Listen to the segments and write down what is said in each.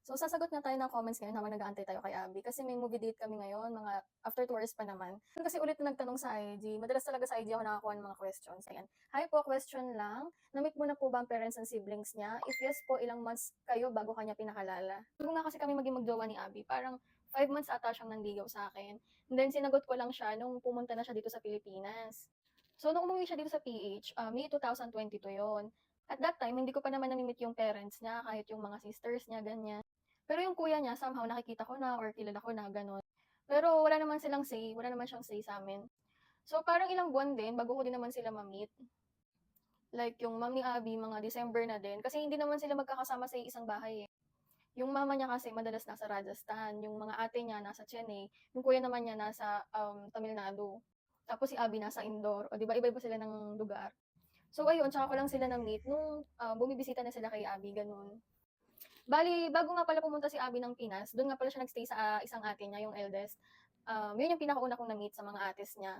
So, sasagot nga tayo ng comments ngayon habang nag-aantay tayo kay Abby kasi may movie date kami ngayon, mga after 2 hours pa naman. Kasi ulit na nagtanong sa IG, madalas talaga sa IG ako nakakuha ng mga questions. Ayan. Hi po, question lang. Na-meet mo na po ba ang parents and siblings niya? If yes po, ilang months kayo bago kanya pinakalala? Bago nga kasi kami maging magjowa ni Abby, parang 5 months ata siyang nanligaw sa akin. And then sinagot ko lang siya nung pumunta na siya dito sa Pilipinas. So, nung umuwi siya dito sa PH, May 2022 yon. At that time, hindi ko pa naman nami-meet yung parents niya, kahit yung mga sisters niya, ganyan. Pero yung kuya niya somehow nakikita ko na or kilala ko na gano'n. Pero wala naman silang say, wala naman siyang say sa'min. So parang ilang buwan din bago ko din naman sila ma-meet. Like yung mom ni Abby mga December na din kasi hindi naman sila magkakasama sa isang bahay, eh. Yung mama niya kasi madalas nasa Rajasthan, yung mga ate niya nasa Chennai, yung kuya naman niya nasa, Tamil Nadu. Tapos si Abby nasa Indore, o 'di ba iba-iba sila ng lugar. So ayun, tsaka ko lang sila na-meet nung, bumibisita na sila kay Abby, gano'n. Bali, bago nga pala pumunta si Abby ng Pinas, do'n nga pala siya nag-stay sa, isang ate niya, yung eldest. 'Yun yung pinakauna kong na-meet sa mga ates niya.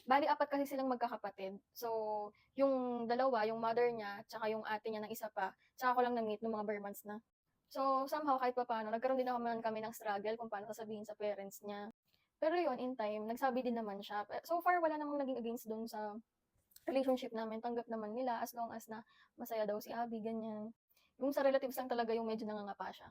Bali, apat kasi silang magkakapatid. So, yung dalawa, yung mother niya, tsaka yung ate niya ng isa pa, tsaka ko lang na-meet nung mga bare months na. So, somehow kahit papaano nagkaroon din naman kami ng struggle kung paano sasabihin sa parents niya. Pero 'yun, in time, nagsabi din naman siya. So far wala namang naging against do'n sa relationship namin, tanggap naman nila as long as na masaya daw si Abby, ganyan. Yung sa relatives lang talaga yung medyo nangangapa siya.